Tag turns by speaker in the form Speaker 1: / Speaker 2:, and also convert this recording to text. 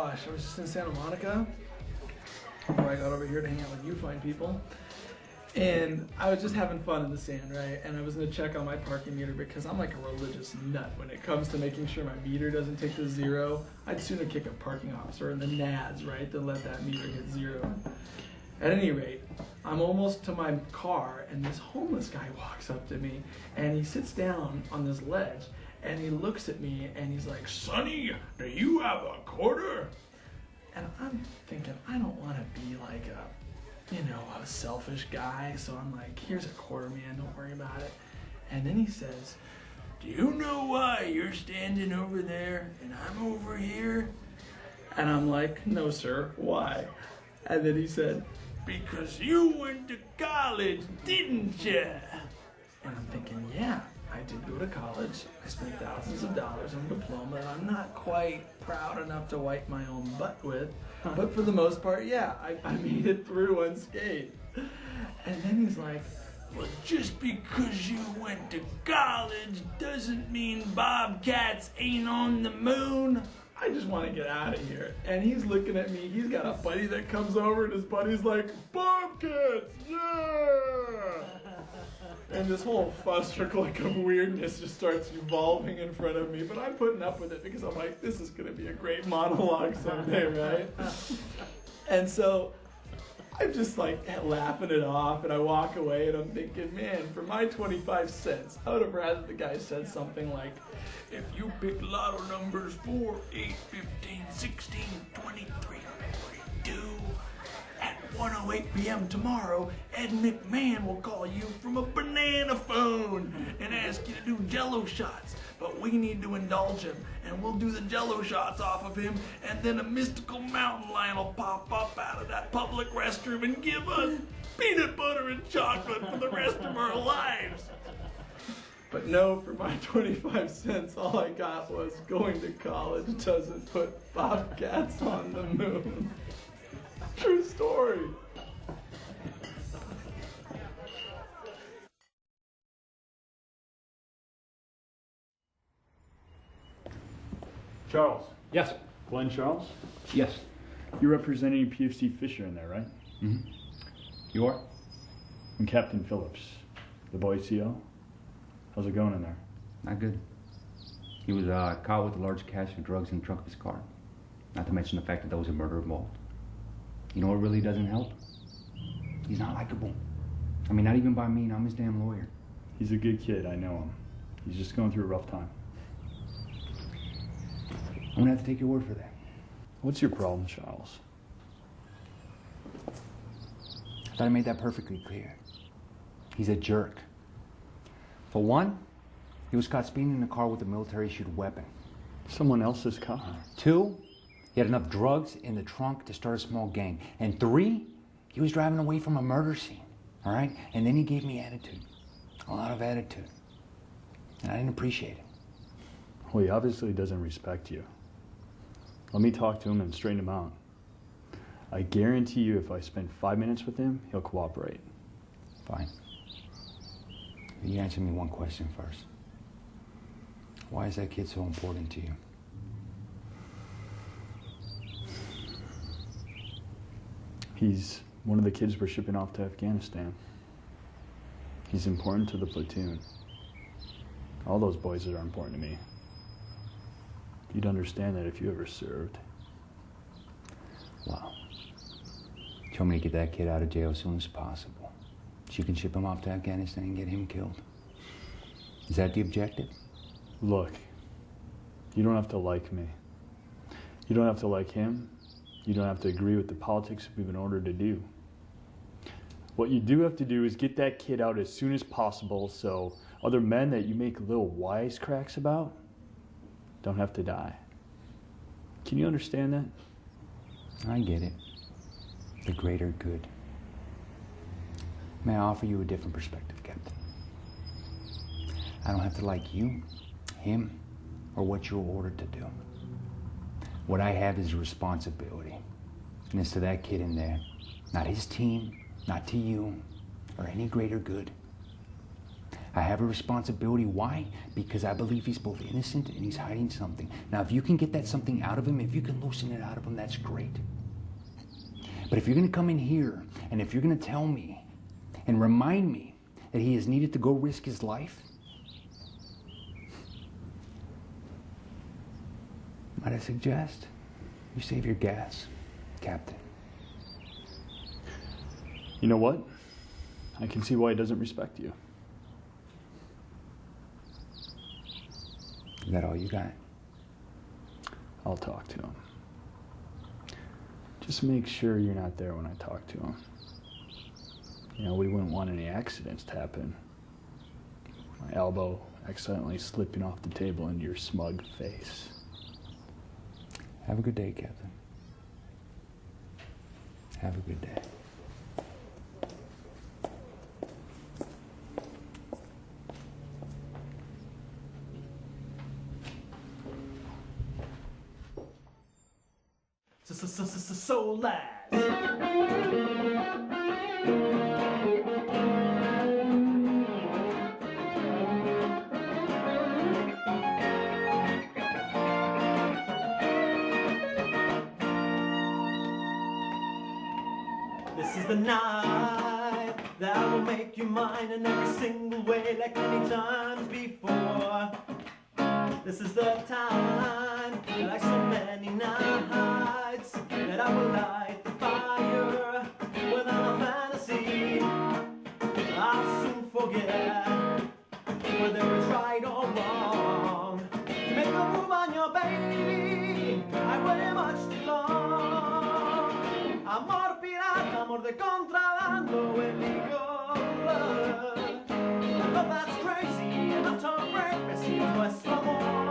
Speaker 1: gosh, I was just in Santa Monica before I got over here to hang out with you fine people. And I was just having fun in the sand, right? And I was gonna check on my parking meter because I'm like a religious nut when it comes to making sure my meter doesn't take the zero. I'd sooner kick a parking officer in the nads, right, than let that meter hit zero. At any rate, I'm almost to my car and this homeless guy walks up to me and he sits down on this ledge and he looks at me and he's like, "Sonny, do you have a quarter?" And I'm thinking, I don't want to be like a selfish guy. So I'm like, "Here's a quarter, man, don't worry about it." And then he says, "Do you know why you're standing over there and I'm over here?" And I'm like, "No, sir, why?" And then he said, "Because you went to college, didn't you?" And I'm thinking, yeah, I did go to college. I spent thousands of dollars on a diploma that I'm not quite proud enough to wipe my own butt with. But for the most part, yeah, I made it through unscathed. And then he's like, "Well, just because you went to college doesn't mean bobcats ain't on the moon." I just want to get out of here. And he's looking at me. He's got a buddy that comes over, and his buddy's like, "Bobcats, yeah!" And this whole fuss trickle of weirdness just starts evolving in front of me. But I'm putting up with it because I'm like, this is going to be a great monologue someday, right? And so I'm just like laughing it off, and I walk away, and I'm thinking, man, for my 25 cents, I would have rather the guy said something like, "If you pick lotto numbers 4, 8, 15, 16, 23, 42, at 1:08 p.m. tomorrow, Ed McMahon will call you from a banana phone and ask you to do jello shots. But we need to indulge him, and we'll do the jello shots off of him, and then a mystical mountain lion will pop up out of that public restroom and give us peanut butter and chocolate for the rest of our lives." But no, for my 25 cents, all I got was going to college doesn't put bobcats on the moon. True story.
Speaker 2: Charles.
Speaker 3: Yes.
Speaker 2: Glenn Charles?
Speaker 3: Yes.
Speaker 2: You're representing PFC Fisher in there, right?
Speaker 3: Mm-hmm. You are?
Speaker 2: I'm Captain Phillips, the boy CO. How's it going in there?
Speaker 3: Not good. He was caught with a large cache of drugs in the trunk of his car. Not to mention the fact that there was a murder involved. You know what really doesn't help? He's not likable. I mean, not even by me, and I'm his damn lawyer.
Speaker 2: He's a good kid, I know him. He's just going through a rough time.
Speaker 3: I'm gonna have to take your word for that.
Speaker 2: What's your problem, Charles?
Speaker 3: I thought I made that perfectly clear. He's a jerk. For one, he was caught speeding in a car with a military-issued weapon.
Speaker 2: Someone else's car.
Speaker 3: 2, he had enough drugs in the trunk to start a small gang. And 3, he was driving away from a murder scene, all right? And then he gave me attitude, a lot of attitude. And I didn't appreciate it.
Speaker 2: Well, he obviously doesn't respect you. Let me talk to him and straighten him out. I guarantee you if I spend 5 minutes with him, he'll cooperate.
Speaker 3: Fine. You answer me one question first. Why is that kid so important to you?
Speaker 2: He's one of the kids we're shipping off to Afghanistan. He's important to the platoon. All those boys are important to me. You'd understand that if you ever served.
Speaker 3: Wow. You want me to get that kid out of jail as soon as possible, so you can ship him off to Afghanistan and get him killed. Is that the objective?
Speaker 2: Look, you don't have to like me. You don't have to like him. You don't have to agree with the politics we've been ordered to do. What you do have to do is get that kid out as soon as possible so other men that you make little wisecracks about don't have to die. Can you understand that?
Speaker 3: I get it. The greater good. May I offer you a different perspective, Captain? I don't have to like you, him, or what you're ordered to do. What I have is a responsibility. And it's to that kid in there. Not his team, not to you, or any greater good. I have a responsibility. Why? Because I believe he's both innocent and he's hiding something. Now, if you can get that something out of him, if you can loosen it out of him, that's great. But if you're going to come in here and if you're going to tell me and remind me that he is needed to go risk his life, might I suggest you save your gas, Captain?
Speaker 2: You know what? I can see why he doesn't respect you.
Speaker 3: Is that all you got?
Speaker 2: I'll talk to him. Just make sure you're not there when I talk to him. You know, we wouldn't want any accidents to happen. My elbow accidentally slipping off the table into your smug face.
Speaker 3: Have a good day, Captain. Have a good day.
Speaker 1: So last.
Speaker 4: This is the night that I will make you mine in every single way, like many times before. This is the time, like so many nights, that I will light the fire without a fantasy. I'll soon forget whether it's right or wrong. To make a move on your baby, I waited much too long. Amor pirata, amor de contrabando, illegal love. Love that's crazy, enough to break me, si es nuestro amor.